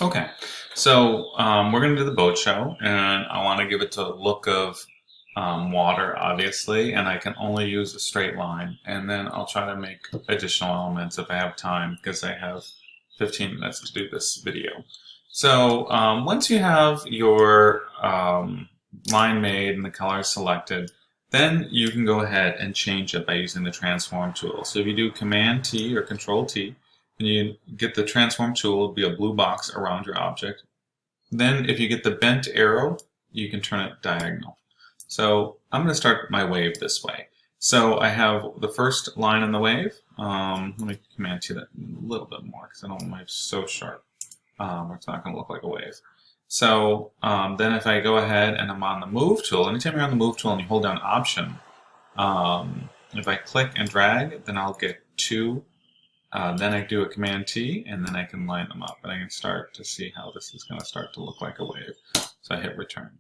Okay, so we're going to do the boat show, and I want to give it the look of water, obviously, and I can only use a straight line, and then I'll try to make additional elements if I have time, because I have 15 minutes to do this video. So once you have your line made and the colors selected, then you can go ahead and change it by using the transform tool. So if you do Command T or Control T, and you get the transform tool, it'll be a blue box around your object. Then if you get the bent arrow, you can turn it diagonal. So I'm going to start my wave this way. So I have the first line in the wave. Let me Command T that a little bit more because I don't want my wave so sharp. It's not going to look like a wave. So then if I go ahead and I'm on the move tool, anytime you're on the move tool and you hold down Option, if I click and drag, then I'll get two. Then I do a Command T, and then I can line them up, and I can start to see how this is going to start to look like a wave. So I hit Return.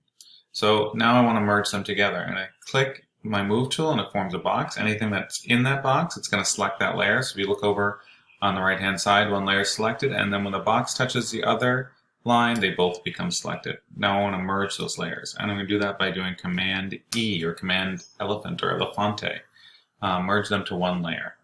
So now I want to merge them together, and I click my Move tool, and it forms a box. Anything that's in that box, it's going to select that layer. So if you look over on the right-hand side, one layer is selected, and then when the box touches the other line, they both become selected. Now I want to merge those layers, and I'm going to do that by doing Command E, or Command Elephant, or Elefante. Merge them to one layer.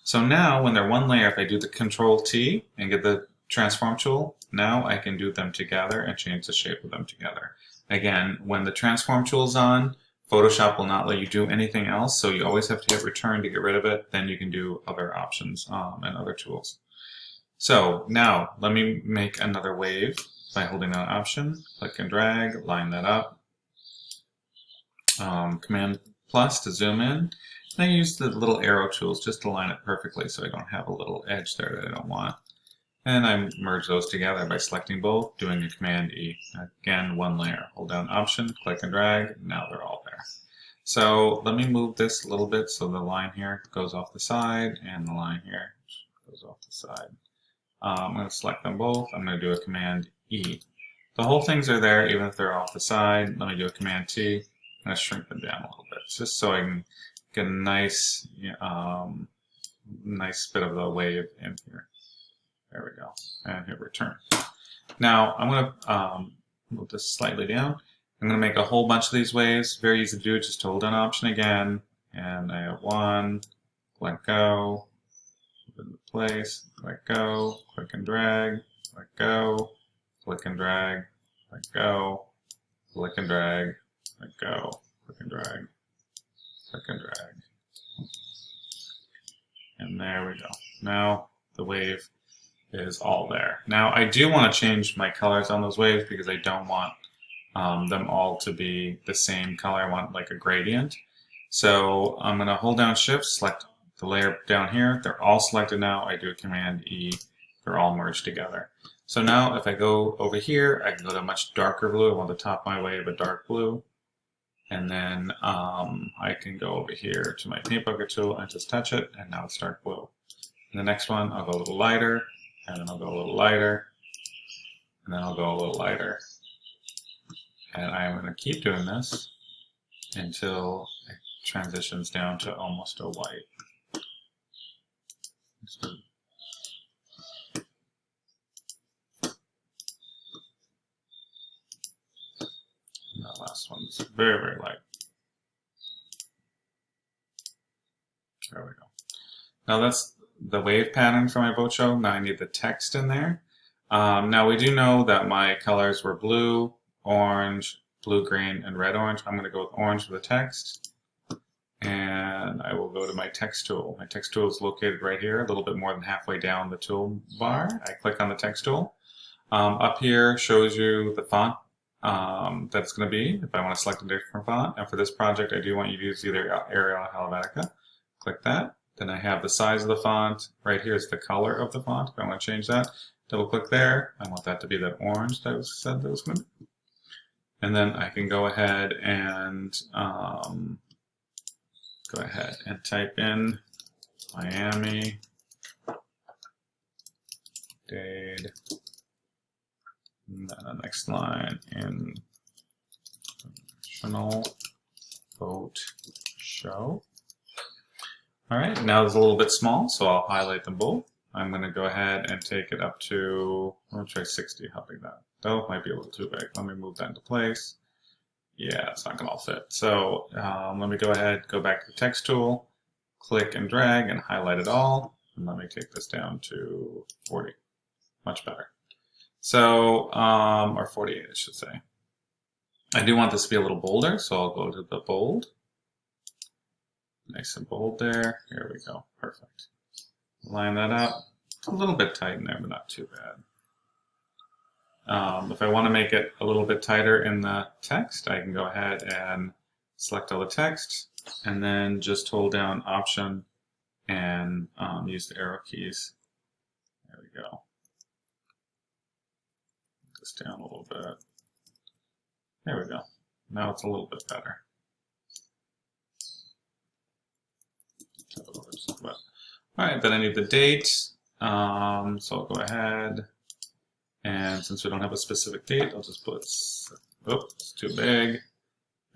So now, when they're one layer, if I do the Control T and get the transform tool, now I can do them together and change the shape of them together. Again, when the transform tool is on, Photoshop will not let you do anything else, so you always have to hit Return to get rid of it. Then you can do other options and other tools. So now, let me make another wave by holding down Option, click and drag, line that up. Command plus to zoom in. I use the little arrow tools just to line it perfectly so I don't have a little edge there that I don't want. And I merge those together by selecting both, doing a Command E. Again, one layer. Hold down Option, click and drag, now they're all there. So let me move this a little bit so the line here goes off the side and the line here goes off the side. I'm going to select them both. I'm going to do a Command E. The whole things are there even if they're off the side. Let me do a Command T. I'm going to shrink them down a little bit just so I can get a nice, nice bit of the wave in here. There we go, and hit Return. Now I'm going to move this slightly down. I'm going to make a whole bunch of these waves. Very easy to do. Just hold down Option again, and I have one. Let go. Put it into place. Let go. Click and drag. Let go. Click and drag. Let go. Click and drag. Let go. Click and drag. Click and drag. And there we go. Now the wave is all there. Now I do want to change my colors on those waves because I don't want them all to be the same color. I want like a gradient. So I'm going to hold down Shift, select the layer down here. They're all selected now. I do a Command E. They're all merged together. So now if I go over here, I can go to a much darker blue. I want the top of my wave a dark blue. And then I can go over here to my paint bucket tool and just touch it, and now it's dark blue. And the next one, I'll go a little lighter, and then I'll go a little lighter, and then I'll go a little lighter. And I'm going to keep doing this until it transitions down to almost a white. That last one's very, very light. There we go. Now that's the wave pattern for my boat show. Now I need the text in there. Now we do know that my colors were blue, orange, blue-green, and red-orange. I'm going to go with orange for the text. And I will go to my text tool. My text tool is located right here, a little bit more than halfway down the toolbar. I click on the text tool. Up here shows you the font that it's going to be, if I want to select a different font. And for this project, I do want you to use either Arial or Helvetica. Click that. Then I have the size of the font. Right here is the color of the font. If I want to change that, double click there. I want that to be that orange that was said that was going to be. And then I can go ahead and type in Miami Dade. And then the next line, International Boat Show. All right, now it's a little bit small, so I'll highlight them both. I'm going to go ahead and take it up to, I'm going to try 60. How big that? Though it might be a little too big. Let me move that into place. Yeah, it's not going to all fit. So let me go ahead, go back to the text tool, click and drag and highlight it all. And let me take this down to 40. Much better. So, or 48, I should say. I do want this to be a little bolder, so I'll go to the bold. Nice and bold there. Here we go. Perfect. Line that up. A little bit tight in there, but not too bad. If I want to make it a little bit tighter in the text, I can go ahead and select all the text, and then just hold down Option and use the arrow keys. There we go. This down a little bit. There we go. Now it's a little bit better. Alright, then I need the date. So I'll go ahead, and since we don't have a specific date, I'll just put, oops, it's too big.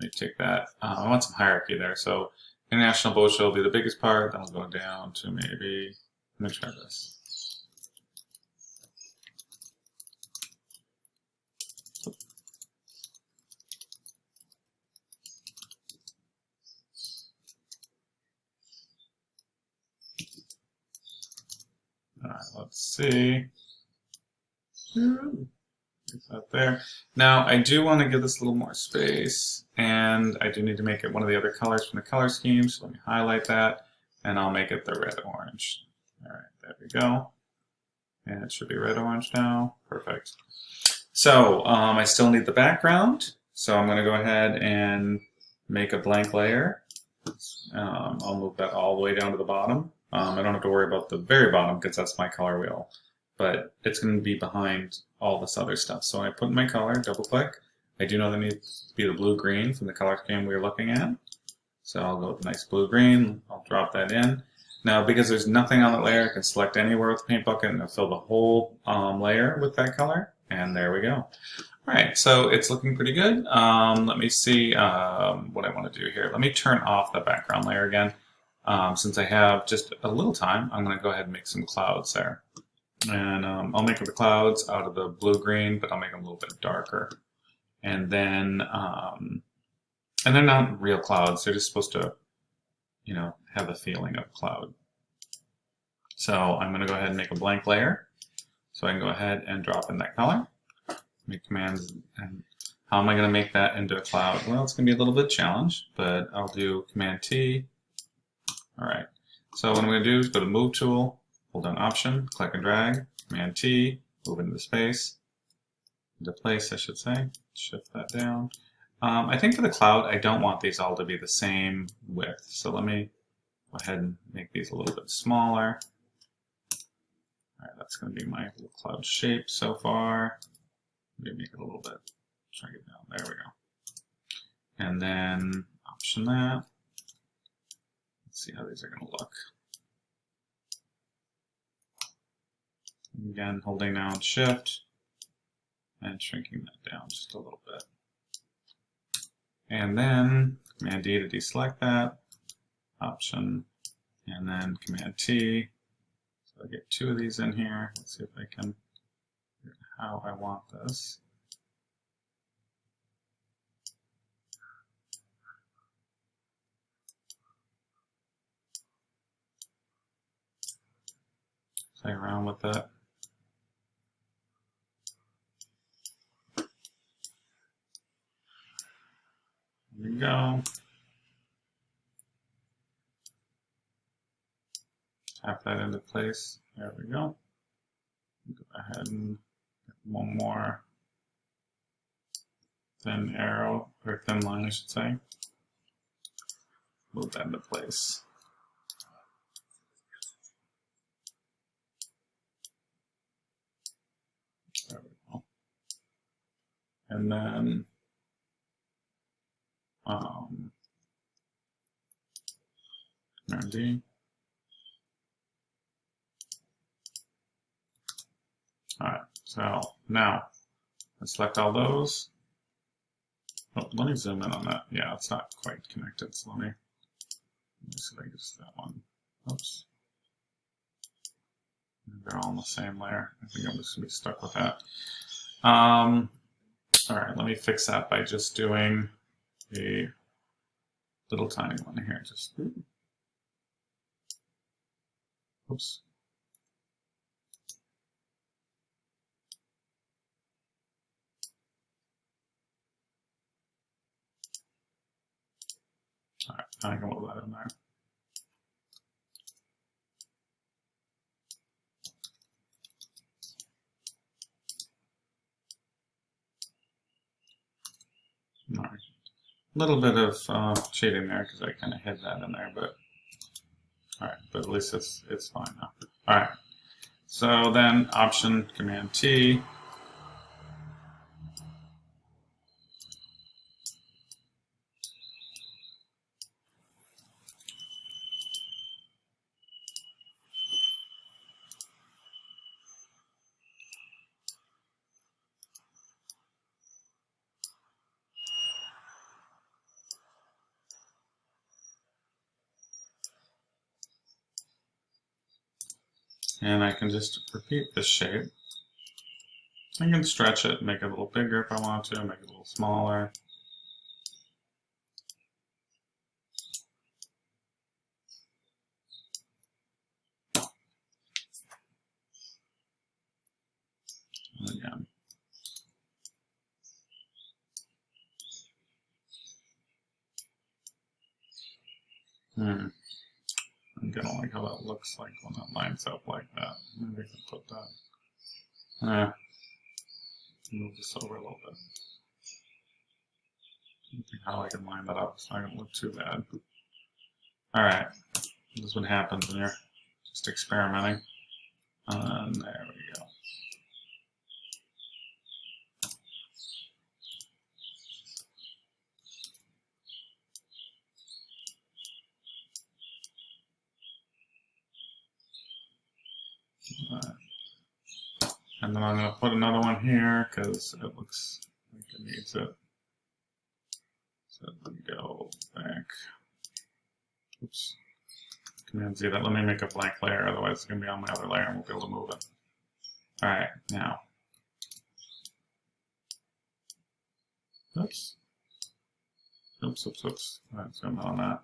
Let me take that. I want some hierarchy there. So International Boat Show will be the biggest part. Then I'll go down to maybe, let me try this. Alright, let's see. Get that there. Now, I do want to give this a little more space, and I do need to make it one of the other colors from the color scheme, so let me highlight that, and I'll make it the red-orange. Alright, there we go. And it should be red-orange now. Perfect. So, I still need the background, so I'm going to go ahead and make a blank layer. I'll move that all the way down to the bottom. I don't have to worry about the very bottom because that's my color wheel, but it's going to be behind all this other stuff. So I put in my color, double click. I do know there needs to be the blue-green from the color scheme we were looking at. So I'll go with a nice blue-green. I'll drop that in. Now, because there's nothing on the layer, I can select anywhere with the paint bucket and I'll fill the whole layer with that color. And there we go. All right, so it's looking pretty good. Let me see what I want to do here. Let me turn off the background layer again. Since I have just a little time, I'm going to go ahead and make some clouds there. And I'll make the clouds out of the blue-green, but I'll make them a little bit darker. And then, and they're not real clouds. They're just supposed to, you know, have a feeling of cloud. So I'm going to go ahead and make a blank layer. So I can go ahead and drop in that color. Make commands. And how am I going to make that into a cloud? Well, it's going to be a little bit challenge, but I'll do Command T. All right. So what I'm going to do is go to Move Tool, hold down Option, click and drag, Command T, move into the space, into place, I should say. Shift that down. I think for the cloud, I don't want these all to be the same width. So let me go ahead and make these a little bit smaller. All right, that's going to be my little cloud shape so far. Maybe make it a little bit, shrink it down. There we go. And then Option that. Let's see how these are going to look. Again, holding down Shift and shrinking that down just a little bit. And then Command D to deselect that, Option, and then Command T. So I get two of these in here. Let's see if I can figure out how I want this. Play around with that. There we go. Tap that into place. There we go. Go ahead and get one more thin arrow, or thin line, I should say. Move that into place. There we go. And then Command D. Alright, so now let's select all those. Oh, let me zoom in on that. Yeah, it's not quite connected, so let me see if I can get that one. Oops. They're all in the same layer. I think I'm just going to be stuck with that. All right, let me fix that by just doing a little tiny one here. Just, oops. All right, I can load that in there. All right. A little bit of shading there because I kind of hid that in there, but all right. But at least it's fine now. All right. So then Option Command T. And I can just repeat this shape. I can stretch it, make it a little bigger if I want to, make it a little smaller. And again. I'm gonna like how that looks like when that lines up like that. Maybe I can put that. Move this over a little bit. I don't think how I can line that up. It's not gonna look too bad. All right, this is what happens when you're just experimenting. And there we go. And then I'm going to put another one here because it looks like it needs it. So let me go back. Oops. Command Z that. Let me make a blank layer, otherwise it's going to be on my other layer and we'll be able to move it. All right, now. Oops. Oops, oops, oops. All right, zoom in on that.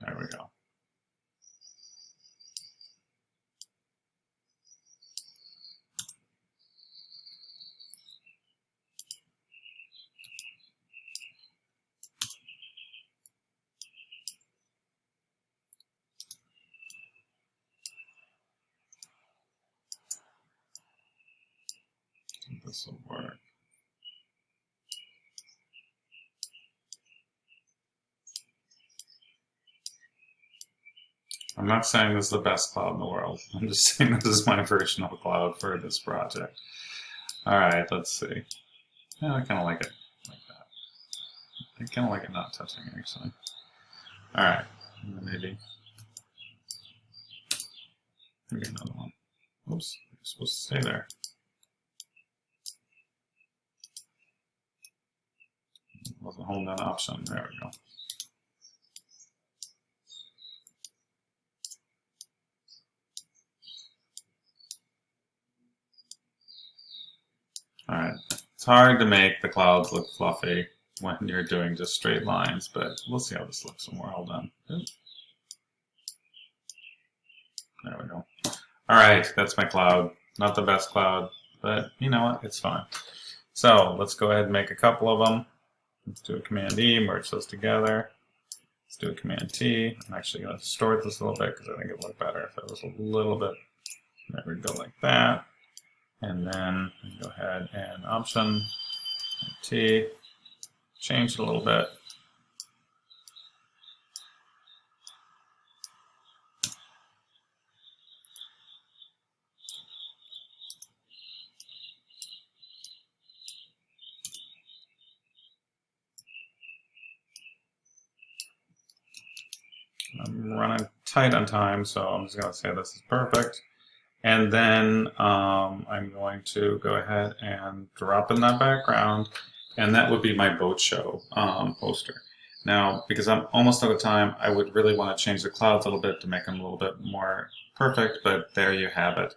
There we go. This will work. I'm not saying this is the best cloud in the world. I'm just saying this is my version of a cloud for this project. All right, let's see. Yeah, I kind of like it like that. I kind of like it not touching, actually. All right, maybe another one. Oops, you're supposed to stay there. Wasn't holding that option. There we go. All right. It's hard to make the clouds look fluffy when you're doing just straight lines, but we'll see how this looks when we're all done. There we go. All right, that's my cloud. Not the best cloud, but you know what? It's fine. So let's go ahead and make a couple of them. Let's do a Command E, merge those together. Let's do a Command T. I'm actually going to distort this a little bit because I think it would look better if it was a little bit. There we go, like that. And then go ahead and Option T, change it a little bit. I'm running tight on time, so I'm just going to say this is perfect. And then I'm going to go ahead and drop in that background, and that would be my boat show poster. Now, because I'm almost out of time, I would really want to change the clouds a little bit to make them a little bit more perfect, but there you have it.